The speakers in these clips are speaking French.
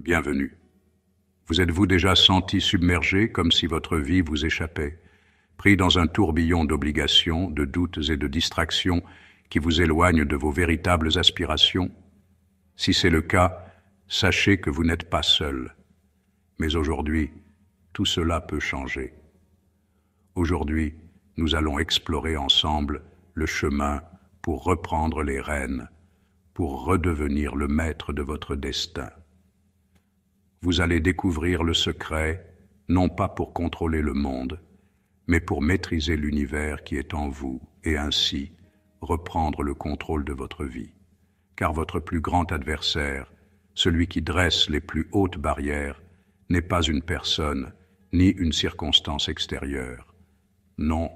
bienvenue. Vous êtes-vous déjà senti submergé comme si votre vie vous échappait, pris dans un tourbillon d'obligations, de doutes et de distractions qui vous éloignent de vos véritables aspirations? Si c'est le cas, sachez que vous n'êtes pas seul. Mais aujourd'hui, tout cela peut changer. Aujourd'hui, nous allons explorer ensemble le chemin pour reprendre les rênes, pour redevenir le maître de votre destin. Vous allez découvrir le secret, non pas pour contrôler le monde, mais pour maîtriser l'univers qui est en vous et ainsi reprendre le contrôle de votre vie. Car votre plus grand adversaire, celui qui dresse les plus hautes barrières, n'est pas une personne ni une circonstance extérieure. Non,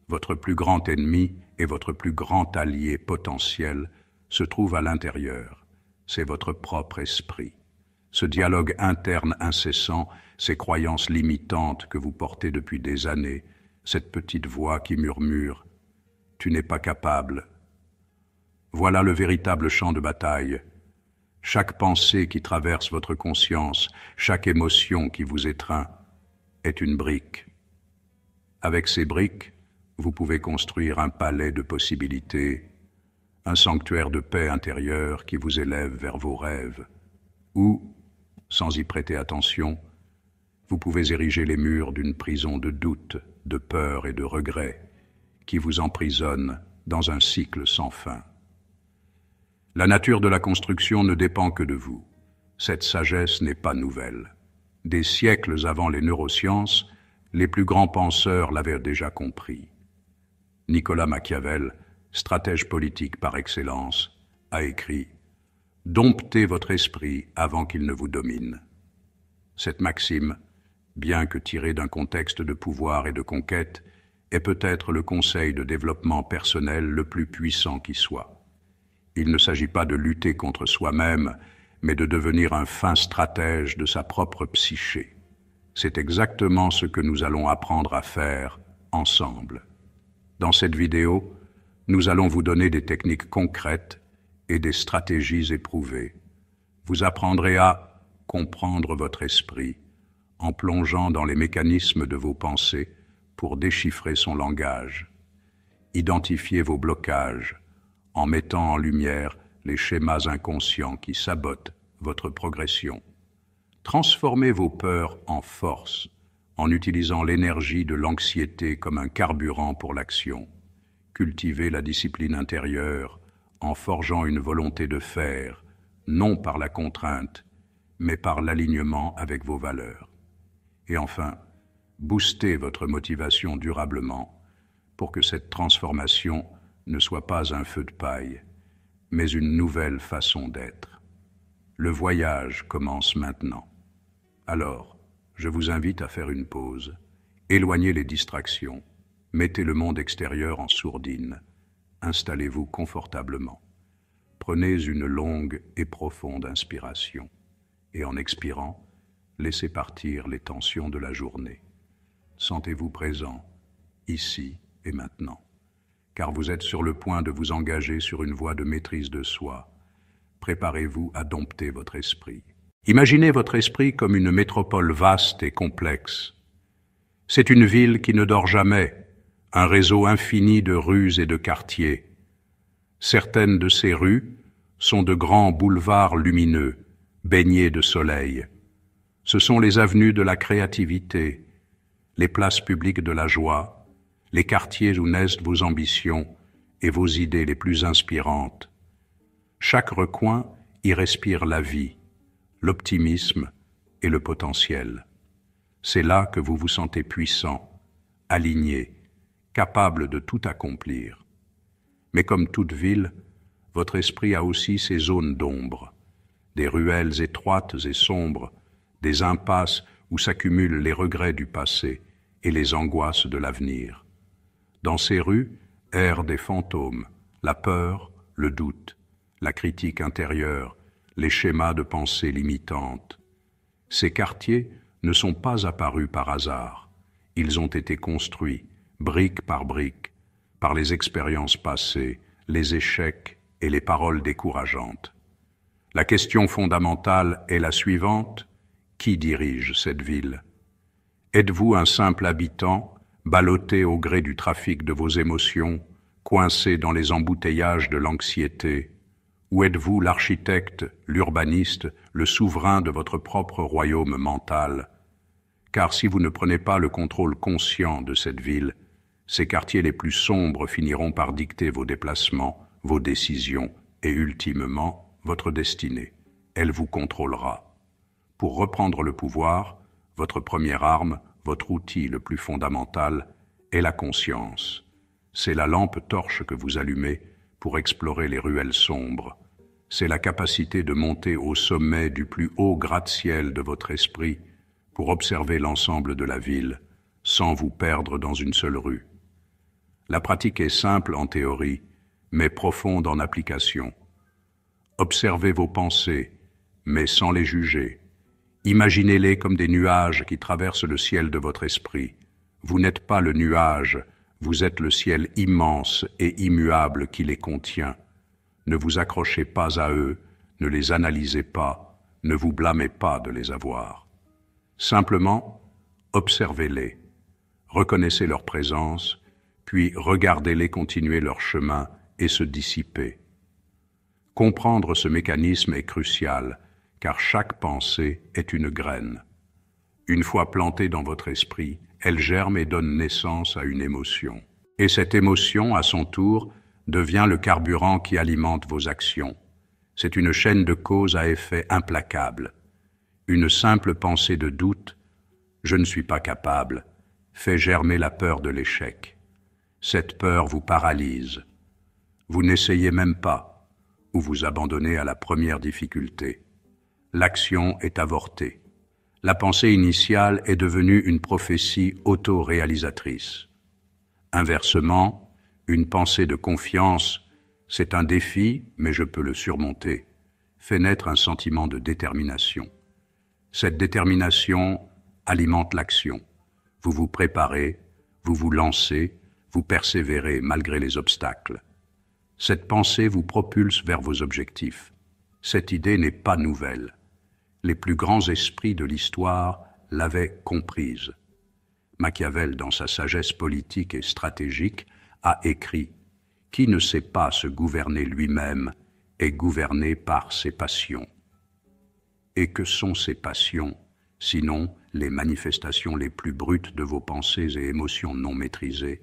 votre plus grand ennemi et votre plus grand allié potentiel se trouve à l'intérieur. C'est votre propre esprit. Ce dialogue interne incessant, ces croyances limitantes que vous portez depuis des années, cette petite voix qui murmure « Tu n'es pas capable ». Voilà le véritable champ de bataille. Chaque pensée qui traverse votre conscience, chaque émotion qui vous étreint, est une brique. Avec ces briques, vous pouvez construire un palais de possibilités, un sanctuaire de paix intérieure qui vous élève vers vos rêves. Ou, sans y prêter attention, vous pouvez ériger les murs d'une prison de doute, de peur et de regret qui vous emprisonne dans un cycle sans fin. La nature de la construction ne dépend que de vous. Cette sagesse n'est pas nouvelle. Des siècles avant les neurosciences, les plus grands penseurs l'avaient déjà compris. Nicolas Machiavel, stratège politique par excellence, a écrit « Domptez votre esprit avant qu'il ne vous domine ». Cette maxime, bien que tirée d'un contexte de pouvoir et de conquête, est peut-être le conseil de développement personnel le plus puissant qui soit. Il ne s'agit pas de lutter contre soi-même, mais de devenir un fin stratège de sa propre psyché. C'est exactement ce que nous allons apprendre à faire ensemble. Dans cette vidéo, nous allons vous donner des techniques concrètes et des stratégies éprouvées. Vous apprendrez à comprendre votre esprit en plongeant dans les mécanismes de vos pensées pour déchiffrer son langage. Identifiez vos blocages en mettant en lumière les schémas inconscients qui sabotent votre progression. Transformez vos peurs en force en utilisant l'énergie de l'anxiété comme un carburant pour l'action. Cultivez la discipline intérieure en forgeant une volonté de faire, non par la contrainte, mais par l'alignement avec vos valeurs. Et enfin, boostez votre motivation durablement pour que cette transformation ne soit pas un feu de paille, mais une nouvelle façon d'être. Le voyage commence maintenant. Alors, je vous invite à faire une pause, éloignez les distractions, mettez le monde extérieur en sourdine, installez-vous confortablement. Prenez une longue et profonde inspiration et en expirant, laissez partir les tensions de la journée. Sentez-vous présent, ici et maintenant, car vous êtes sur le point de vous engager sur une voie de maîtrise de soi. Préparez-vous à dompter votre esprit. Imaginez votre esprit comme une métropole vaste et complexe. C'est une ville qui ne dort jamais, un réseau infini de rues et de quartiers. Certaines de ces rues sont de grands boulevards lumineux, baignés de soleil. Ce sont les avenues de la créativité, les places publiques de la joie, les quartiers où naissent vos ambitions et vos idées les plus inspirantes. Chaque recoin y respire la vie, l'optimisme et le potentiel. C'est là que vous vous sentez puissant, aligné, capable de tout accomplir. Mais comme toute ville, votre esprit a aussi ses zones d'ombre, des ruelles étroites et sombres, des impasses où s'accumulent les regrets du passé et les angoisses de l'avenir. Dans ces rues errent des fantômes, la peur, le doute, la critique intérieure, les schémas de pensée limitantes. Ces quartiers ne sont pas apparus par hasard. Ils ont été construits, brique par brique, par les expériences passées, les échecs et les paroles décourageantes. La question fondamentale est la suivante: qui dirige cette ville? Êtes-vous un simple habitant, ballotté au gré du trafic de vos émotions, coincé dans les embouteillages de l'anxiété? Ou êtes-vous l'architecte, l'urbaniste, le souverain de votre propre royaume mental? Car si vous ne prenez pas le contrôle conscient de cette ville, ses quartiers les plus sombres finiront par dicter vos déplacements, vos décisions et ultimement votre destinée. Elle vous contrôlera. Pour reprendre le pouvoir, votre première arme, votre outil le plus fondamental, est la conscience. C'est la lampe torche que vous allumez pour explorer les ruelles sombres. C'est la capacité de monter au sommet du plus haut gratte-ciel de votre esprit pour observer l'ensemble de la ville, sans vous perdre dans une seule rue. La pratique est simple en théorie, mais profonde en application. Observez vos pensées, mais sans les juger. Imaginez-les comme des nuages qui traversent le ciel de votre esprit. Vous n'êtes pas le nuage, vous êtes le ciel immense et immuable qui les contient. Ne vous accrochez pas à eux, ne les analysez pas, ne vous blâmez pas de les avoir. Simplement, observez-les, reconnaissez leur présence, puis regardez-les continuer leur chemin et se dissiper. Comprendre ce mécanisme est crucial, car chaque pensée est une graine. Une fois plantée dans votre esprit, elle germe et donne naissance à une émotion. Et cette émotion, à son tour, devient le carburant qui alimente vos actions. C'est une chaîne de cause à effet implacable. Une simple pensée de doute, « je ne suis pas capable », fait germer la peur de l'échec. Cette peur vous paralyse. Vous n'essayez même pas, ou vous abandonnez à la première difficulté. L'action est avortée. La pensée initiale est devenue une prophétie auto-réalisatrice. Inversement, une pensée de confiance, c'est un défi, mais je peux le surmonter, fait naître un sentiment de détermination. Cette détermination alimente l'action. Vous vous préparez, vous vous lancez, vous persévérez malgré les obstacles. Cette pensée vous propulse vers vos objectifs. Cette idée n'est pas nouvelle. Les plus grands esprits de l'histoire l'avaient comprise. Machiavel, dans sa sagesse politique et stratégique, a écrit « Qui ne sait pas se gouverner lui-même est gouverné par ses passions. » Et que sont ces passions, sinon les manifestations les plus brutes de vos pensées et émotions non maîtrisées?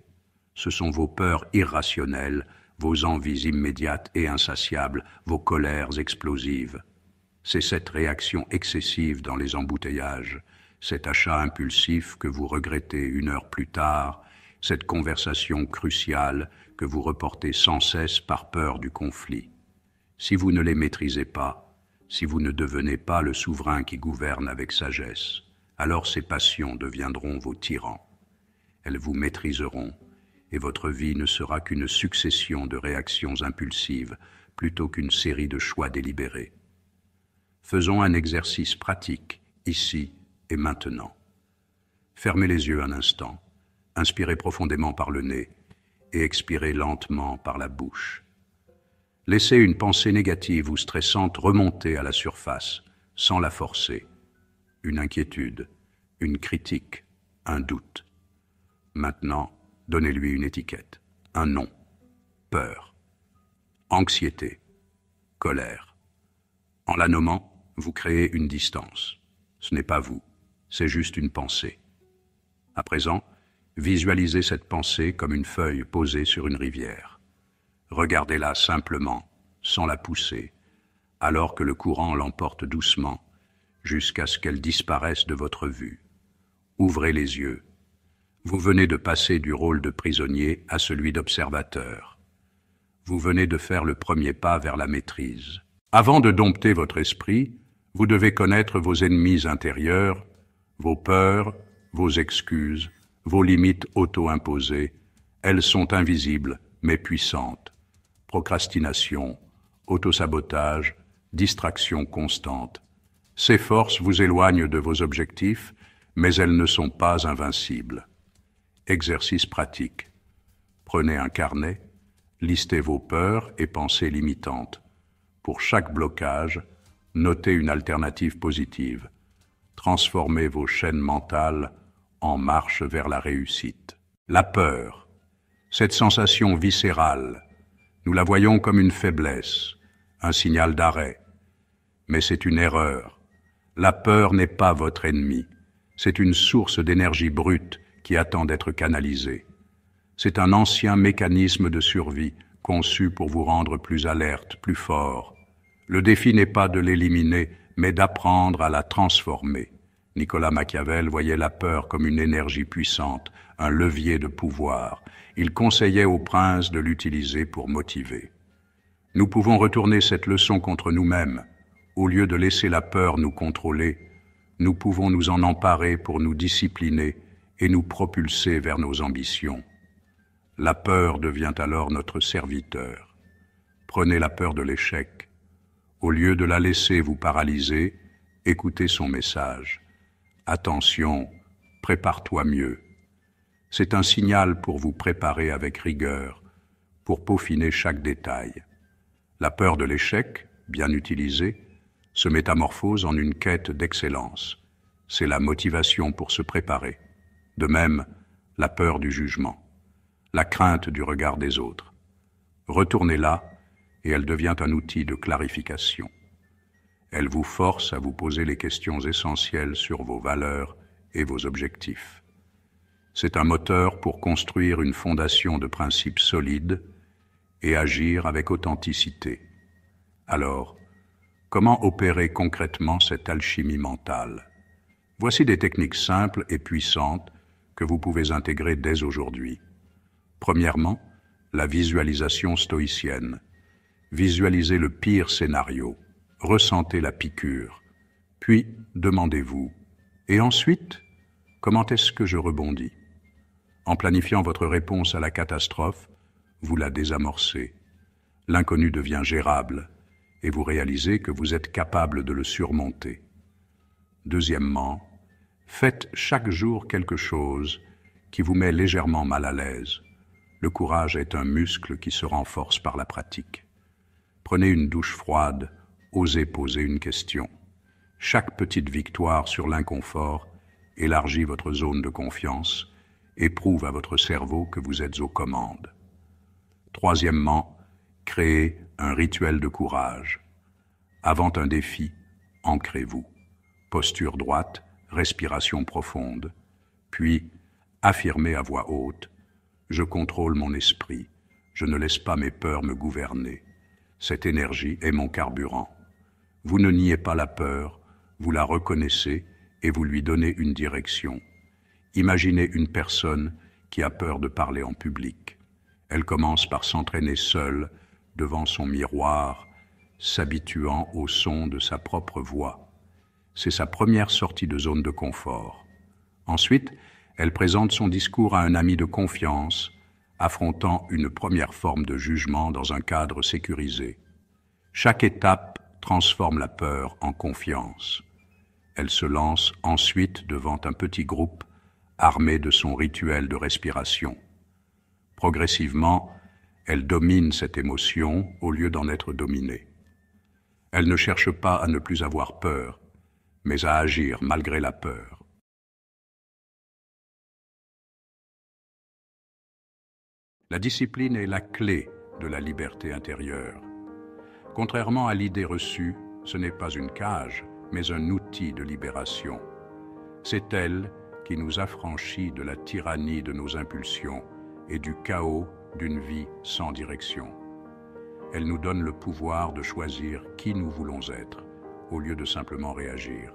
Ce sont vos peurs irrationnelles, vos envies immédiates et insatiables, vos colères explosives. C'est cette réaction excessive dans les embouteillages, cet achat impulsif que vous regrettez une heure plus tard, cette conversation cruciale que vous reportez sans cesse par peur du conflit. Si vous ne les maîtrisez pas, si vous ne devenez pas le souverain qui gouverne avec sagesse, alors ces passions deviendront vos tyrans. Elles vous maîtriseront, et votre vie ne sera qu'une succession de réactions impulsives plutôt qu'une série de choix délibérés. Faisons un exercice pratique, ici et maintenant. Fermez les yeux un instant, inspirez profondément par le nez et expirez lentement par la bouche. Laissez une pensée négative ou stressante remonter à la surface, sans la forcer. Une inquiétude, une critique, un doute. Maintenant, donnez-lui une étiquette, un nom, peur, anxiété, colère. En la nommant, vous créez une distance. Ce n'est pas vous, c'est juste une pensée. À présent, visualisez cette pensée comme une feuille posée sur une rivière. Regardez-la simplement, sans la pousser, alors que le courant l'emporte doucement, jusqu'à ce qu'elle disparaisse de votre vue. Ouvrez les yeux. Vous venez de passer du rôle de prisonnier à celui d'observateur. Vous venez de faire le premier pas vers la maîtrise. Avant de dompter votre esprit, vous devez connaître vos ennemis intérieurs, vos peurs, vos excuses, vos limites auto-imposées. Elles sont invisibles, mais puissantes. Procrastination, autosabotage, distraction constante. Ces forces vous éloignent de vos objectifs, mais elles ne sont pas invincibles. Exercice pratique. Prenez un carnet, listez vos peurs et pensées limitantes. Pour chaque blocage, notez une alternative positive. Transformez vos chaînes mentales en marche vers la réussite. La peur, cette sensation viscérale, nous la voyons comme une faiblesse, un signal d'arrêt. Mais c'est une erreur. La peur n'est pas votre ennemi. C'est une source d'énergie brute qui attend d'être canalisée. C'est un ancien mécanisme de survie conçu pour vous rendre plus alerte, plus fort. Le défi n'est pas de l'éliminer, mais d'apprendre à la transformer. Nicolas Machiavel voyait la peur comme une énergie puissante, un levier de pouvoir. Il conseillait aux princes de l'utiliser pour motiver. Nous pouvons retourner cette leçon contre nous-mêmes. Au lieu de laisser la peur nous contrôler, nous pouvons nous en emparer pour nous discipliner et nous propulser vers nos ambitions. La peur devient alors notre serviteur. Prenez la peur de l'échec. Au lieu de la laisser vous paralyser, écoutez son message. Attention, prépare-toi mieux. C'est un signal pour vous préparer avec rigueur, pour peaufiner chaque détail. La peur de l'échec, bien utilisée, se métamorphose en une quête d'excellence. C'est la motivation pour se préparer. De même, la peur du jugement, la crainte du regard des autres. Retournez-la et elle devient un outil de clarification. Elle vous force à vous poser les questions essentielles sur vos valeurs et vos objectifs. C'est un moteur pour construire une fondation de principes solides et agir avec authenticité. Alors, comment opérer concrètement cette alchimie mentale? Voici des techniques simples et puissantes que vous pouvez intégrer dès aujourd'hui. Premièrement, la visualisation stoïcienne. Visualisez le pire scénario, ressentez la piqûre, puis demandez-vous, et ensuite, comment est-ce que je rebondis? En planifiant votre réponse à la catastrophe, vous la désamorcez. L'inconnu devient gérable, et vous réalisez que vous êtes capable de le surmonter. Deuxièmement, faites chaque jour quelque chose qui vous met légèrement mal à l'aise. Le courage est un muscle qui se renforce par la pratique. Prenez une douche froide, osez poser une question. Chaque petite victoire sur l'inconfort élargit votre zone de confiance et prouve à votre cerveau que vous êtes aux commandes. Troisièmement, créez un rituel de courage. Avant un défi, ancrez-vous. Posture droite, respiration profonde. Puis, affirmez à voix haute, « Je contrôle mon esprit, je ne laisse pas mes peurs me gouverner. Cette énergie est mon carburant. » Vous ne niez pas la peur, vous la reconnaissez et vous lui donnez une direction. Imaginez une personne qui a peur de parler en public. Elle commence par s'entraîner seule devant son miroir, s'habituant au son de sa propre voix. C'est sa première sortie de zone de confort. Ensuite, elle présente son discours à un ami de confiance, affrontant une première forme de jugement dans un cadre sécurisé. Chaque étape transforme la peur en confiance. Elle se lance ensuite devant un petit groupe armé de son rituel de respiration. Progressivement, elle domine cette émotion au lieu d'en être dominée. Elle ne cherche pas à ne plus avoir peur, mais à agir malgré la peur. La discipline est la clé de la liberté intérieure. Contrairement à l'idée reçue, ce n'est pas une cage, mais un outil de libération. C'est elle qui nous affranchit de la tyrannie de nos impulsions et du chaos d'une vie sans direction. Elle nous donne le pouvoir de choisir qui nous voulons être, au lieu de simplement réagir.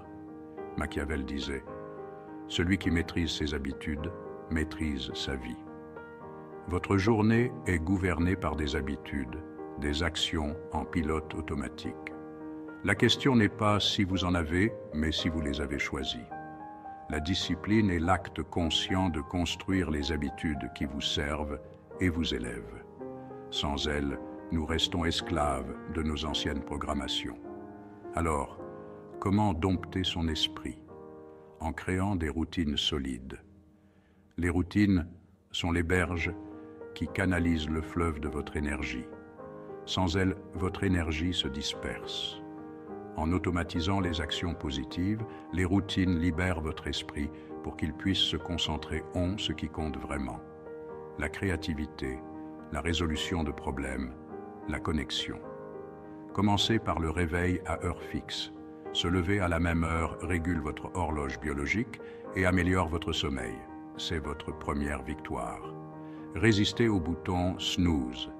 Machiavel disait « Celui qui maîtrise ses habitudes maîtrise sa vie ». Votre journée est gouvernée par des habitudes, des actions en pilote automatique. La question n'est pas si vous en avez, mais si vous les avez choisies. La discipline est l'acte conscient de construire les habitudes qui vous servent et vous élèvent. Sans elles, nous restons esclaves de nos anciennes programmations. Alors, comment dompter son esprit? En créant des routines solides. Les routines sont les berges qui canalisent le fleuve de votre énergie. Sans elles, votre énergie se disperse. En automatisant les actions positives, les routines libèrent votre esprit pour qu'il puisse se concentrer en ce qui compte vraiment. La créativité, la résolution de problèmes, la connexion. Commencez par le réveil à heure fixe. Se lever à la même heure régule votre horloge biologique et améliore votre sommeil. C'est votre première victoire. Résistez au bouton snooze.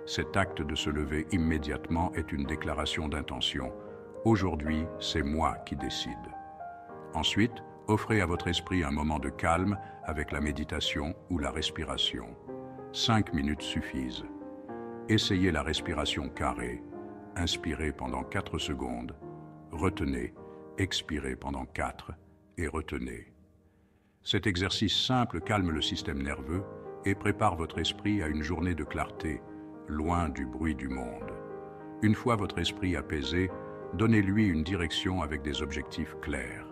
Cet acte de se lever immédiatement est une déclaration d'intention. Aujourd'hui, c'est moi qui décide. Ensuite, offrez à votre esprit un moment de calme avec la méditation ou la respiration. 5 minutes suffisent. Essayez la respiration carrée. Inspirez pendant 4 secondes. Retenez, expirez pendant 4 et retenez. Cet exercice simple calme le système nerveux et prépare votre esprit à une journée de clarté, loin du bruit du monde. Une fois votre esprit apaisé, donnez-lui une direction avec des objectifs clairs.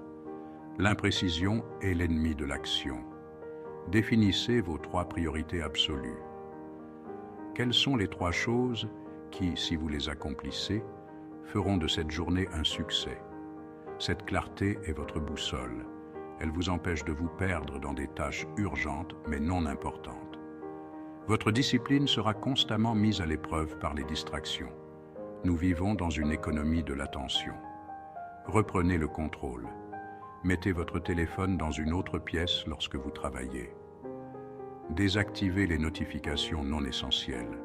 L'imprécision est l'ennemi de l'action. Définissez vos 3 priorités absolues. Quelles sont les 3 choses qui, si vous les accomplissez, feront de cette journée un succès? Cette clarté est votre boussole. Elle vous empêche de vous perdre dans des tâches urgentes mais non importantes. Votre discipline sera constamment mise à l'épreuve par les distractions. Nous vivons dans une économie de l'attention. Reprenez le contrôle. Mettez votre téléphone dans une autre pièce lorsque vous travaillez. Désactivez les notifications non essentielles.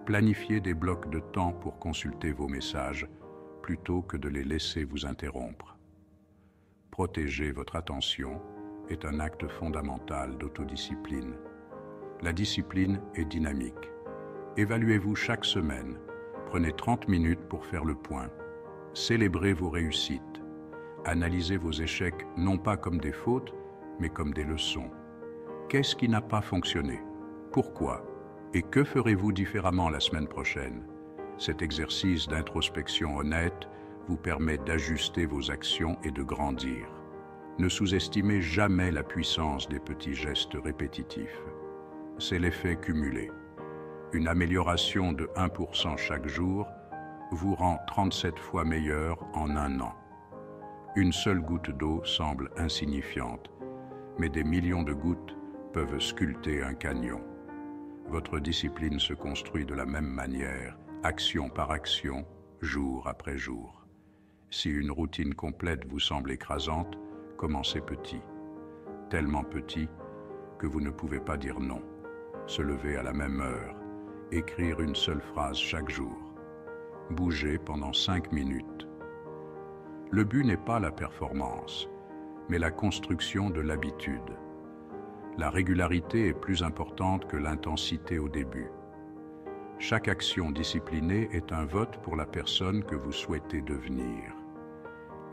Planifiez des blocs de temps pour consulter vos messages plutôt que de les laisser vous interrompre. Protéger votre attention est un acte fondamental d'autodiscipline. La discipline est dynamique. Évaluez-vous chaque semaine. Prenez 30 minutes pour faire le point. Célébrez vos réussites. Analysez vos échecs non pas comme des fautes, mais comme des leçons. Qu'est-ce qui n'a pas fonctionné? Pourquoi? Et que ferez-vous différemment la semaine prochaine? Cet exercice d'introspection honnête vous permet d'ajuster vos actions et de grandir. Ne sous-estimez jamais la puissance des petits gestes répétitifs. C'est l'effet cumulé. Une amélioration de 1% chaque jour vous rend 37 fois meilleur en un an. Une seule goutte d'eau semble insignifiante, mais des millions de gouttes peuvent sculpter un canyon. Votre discipline se construit de la même manière, action par action, jour après jour. Si une routine complète vous semble écrasante, commencez petit. Tellement petit que vous ne pouvez pas dire non. Se lever à la même heure, écrire une seule phrase chaque jour. Bouger pendant 5 minutes. Le but n'est pas la performance, mais la construction de l'habitude. La régularité est plus importante que l'intensité au début. Chaque action disciplinée est un vote pour la personne que vous souhaitez devenir.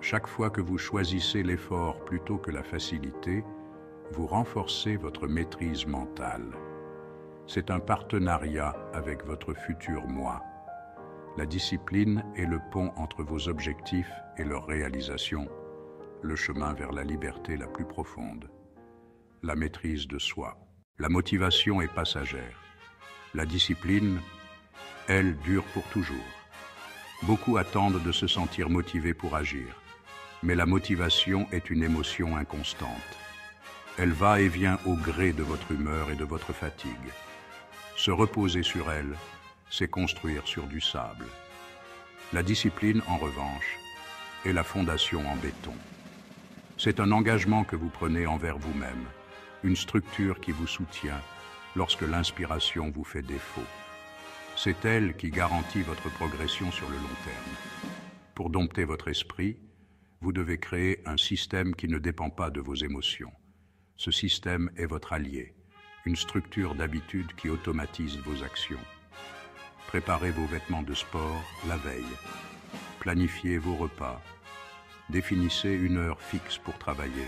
Chaque fois que vous choisissez l'effort plutôt que la facilité, vous renforcez votre maîtrise mentale. C'est un partenariat avec votre futur moi. La discipline est le pont entre vos objectifs et leur réalisation, le chemin vers la liberté la plus profonde. La maîtrise de soi. La motivation est passagère. La discipline, elle, dure pour toujours. Beaucoup attendent de se sentir motivés pour agir, mais la motivation est une émotion inconstante. Elle va et vient au gré de votre humeur et de votre fatigue. Se reposer sur elle, c'est construire sur du sable. La discipline, en revanche, est la fondation en béton. C'est un engagement que vous prenez envers vous-même, une structure qui vous soutient lorsque l'inspiration vous fait défaut. C'est elle qui garantit votre progression sur le long terme. Pour dompter votre esprit, vous devez créer un système qui ne dépend pas de vos émotions. Ce système est votre allié, une structure d'habitude qui automatise vos actions. Préparez vos vêtements de sport la veille. Planifiez vos repas. Définissez une heure fixe pour travailler.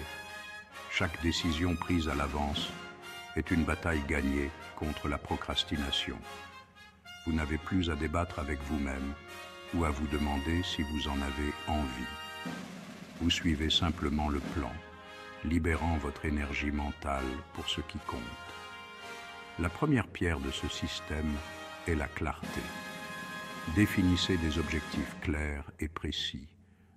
Chaque décision prise à l'avance est une bataille gagnée contre la procrastination. Vous n'avez plus à débattre avec vous-même ou à vous demander si vous en avez envie. Vous suivez simplement le plan, libérant votre énergie mentale pour ce qui compte. La première pierre de ce système est la clarté. Définissez des objectifs clairs et précis.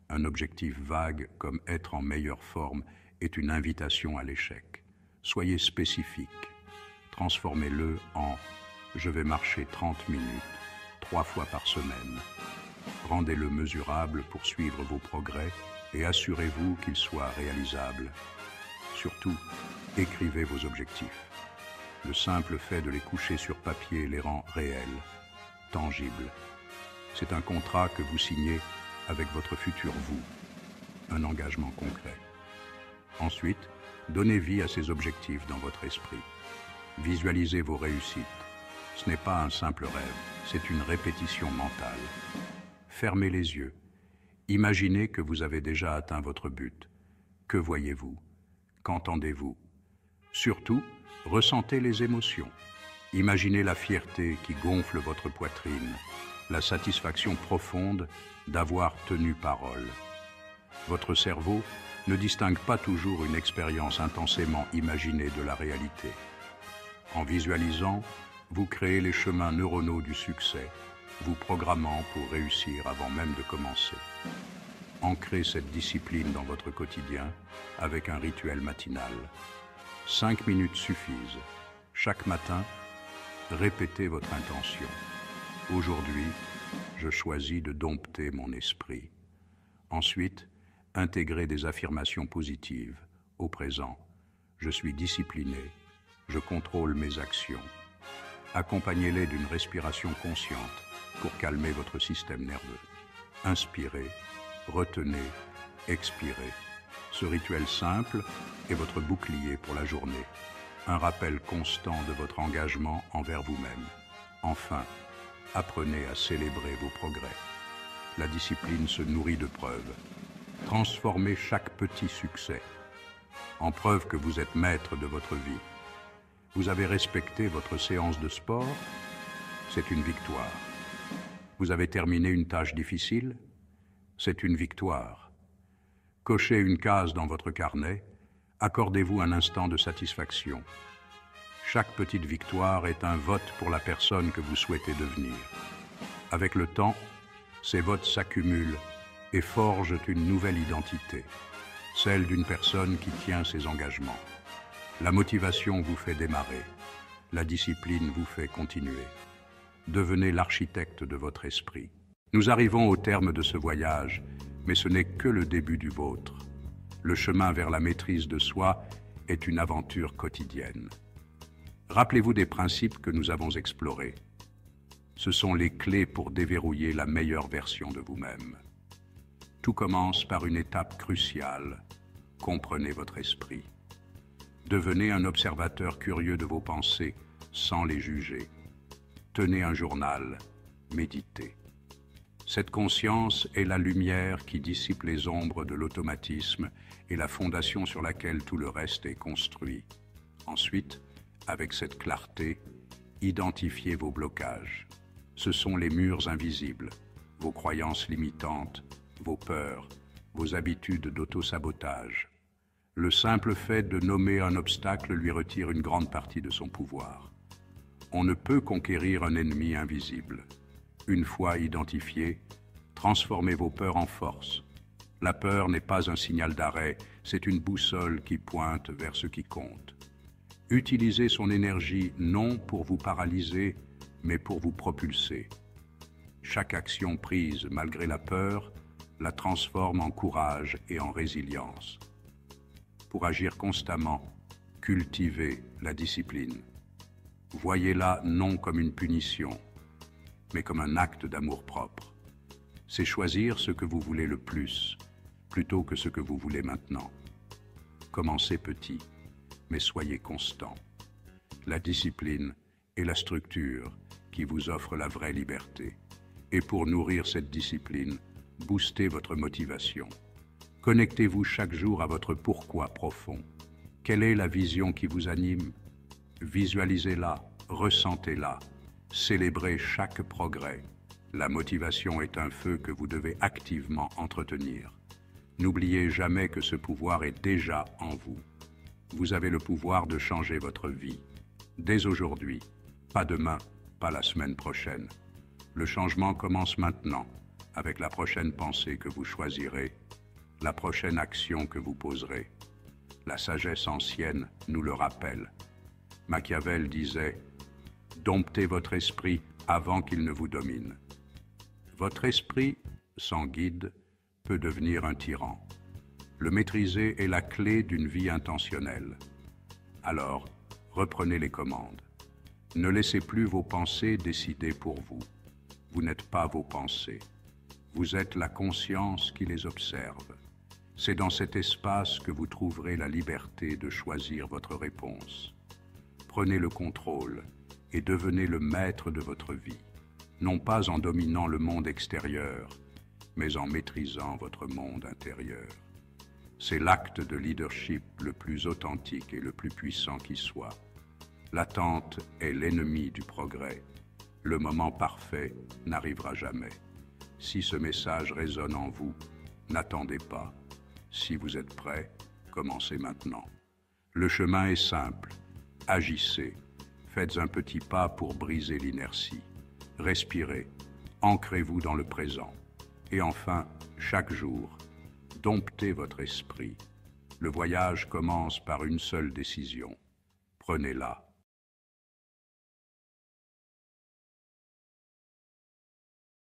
Un objectif vague comme être en meilleure forme est une invitation à l'échec. Soyez spécifique. Transformez-le en « je vais marcher 30 minutes, 3 fois par semaine ». Rendez-le mesurable pour suivre vos progrès et assurez-vous qu'ils soient réalisables. Surtout, écrivez vos objectifs. Le simple fait de les coucher sur papier les rend réels, tangibles. C'est un contrat que vous signez avec votre futur vous, un engagement concret. Ensuite, donnez vie à ces objectifs dans votre esprit. Visualisez vos réussites. Ce n'est pas un simple rêve, c'est une répétition mentale. Fermez les yeux. Imaginez que vous avez déjà atteint votre but. Que voyez-vous? Qu'entendez-vous? Surtout, ressentez les émotions. Imaginez la fierté qui gonfle votre poitrine, la satisfaction profonde d'avoir tenu parole. Votre cerveau ne distingue pas toujours une expérience intensément imaginée de la réalité. En visualisant, vous créez les chemins neuronaux du succès, vous programmant pour réussir avant même de commencer. Ancrez cette discipline dans votre quotidien avec un rituel matinal. 5 minutes suffisent. Chaque matin, répétez votre intention. Aujourd'hui, je choisis de dompter mon esprit. Ensuite, intégrez des affirmations positives. Au présent, je suis discipliné, je contrôle mes actions. Accompagnez-les d'une respiration consciente pour calmer votre système nerveux. Inspirez, retenez, expirez. Ce rituel simple est votre bouclier pour la journée, un rappel constant de votre engagement envers vous-même. Enfin, apprenez à célébrer vos progrès. La discipline se nourrit de preuves. Transformez chaque petit succès en preuve que vous êtes maître de votre vie. Vous avez respecté votre séance de sport, c'est une victoire. Vous avez terminé une tâche difficile, c'est une victoire. Cochez une case dans votre carnet, accordez-vous un instant de satisfaction. Chaque petite victoire est un vote pour la personne que vous souhaitez devenir. Avec le temps, ces votes s'accumulent et forgent une nouvelle identité, celle d'une personne qui tient ses engagements. La motivation vous fait démarrer, la discipline vous fait continuer. Devenez l'architecte de votre esprit. Nous arrivons au terme de ce voyage, mais ce n'est que le début du vôtre. Le chemin vers la maîtrise de soi est une aventure quotidienne. Rappelez-vous des principes que nous avons explorés. Ce sont les clés pour déverrouiller la meilleure version de vous-même. Tout commence par une étape cruciale. Comprenez votre esprit. Devenez un observateur curieux de vos pensées sans les juger. Tenez un journal, méditez. Cette conscience est la lumière qui dissipe les ombres de l'automatisme et la fondation sur laquelle tout le reste est construit. Ensuite, avec cette clarté, identifiez vos blocages. Ce sont les murs invisibles, vos croyances limitantes, vos peurs, vos habitudes d'auto-sabotage. Le simple fait de nommer un obstacle lui retire une grande partie de son pouvoir. On ne peut conquérir un ennemi invisible. Une fois identifié, transformez vos peurs en force. La peur n'est pas un signal d'arrêt, c'est une boussole qui pointe vers ce qui compte. Utilisez son énergie non pour vous paralyser, mais pour vous propulser. Chaque action prise malgré la peur la transforme en courage et en résilience. Pour agir constamment, cultivez la discipline. Voyez-la non comme une punition, mais comme un acte d'amour-propre. C'est choisir ce que vous voulez le plus, plutôt que ce que vous voulez maintenant. Commencez petit, mais soyez constant. La discipline est la structure qui vous offre la vraie liberté. Et pour nourrir cette discipline, boostez votre motivation. Connectez-vous chaque jour à votre pourquoi profond. Quelle est la vision qui vous anime? Visualisez-la, ressentez-la, célébrez chaque progrès. La motivation est un feu que vous devez activement entretenir. N'oubliez jamais que ce pouvoir est déjà en vous. Vous avez le pouvoir de changer votre vie. Dès aujourd'hui, pas demain, pas la semaine prochaine. Le changement commence maintenant, avec la prochaine pensée que vous choisirez, la prochaine action que vous poserez. La sagesse ancienne nous le rappelle. Machiavel disait « Domptez votre esprit avant qu'il ne vous domine ». Votre esprit, sans guide, peut devenir un tyran. Le maîtriser est la clé d'une vie intentionnelle. Alors, reprenez les commandes. Ne laissez plus vos pensées décider pour vous. Vous n'êtes pas vos pensées. Vous êtes la conscience qui les observe. C'est dans cet espace que vous trouverez la liberté de choisir votre réponse. Prenez le contrôle et devenez le maître de votre vie, non pas en dominant le monde extérieur, mais en maîtrisant votre monde intérieur. C'est l'acte de leadership le plus authentique et le plus puissant qui soit. L'attente est l'ennemi du progrès. Le moment parfait n'arrivera jamais. Si ce message résonne en vous, n'attendez pas. Si vous êtes prêt, commencez maintenant. Le chemin est simple. Agissez. Faites un petit pas pour briser l'inertie. Respirez. Ancrez-vous dans le présent. Et enfin, chaque jour, domptez votre esprit. Le voyage commence par une seule décision. Prenez-la.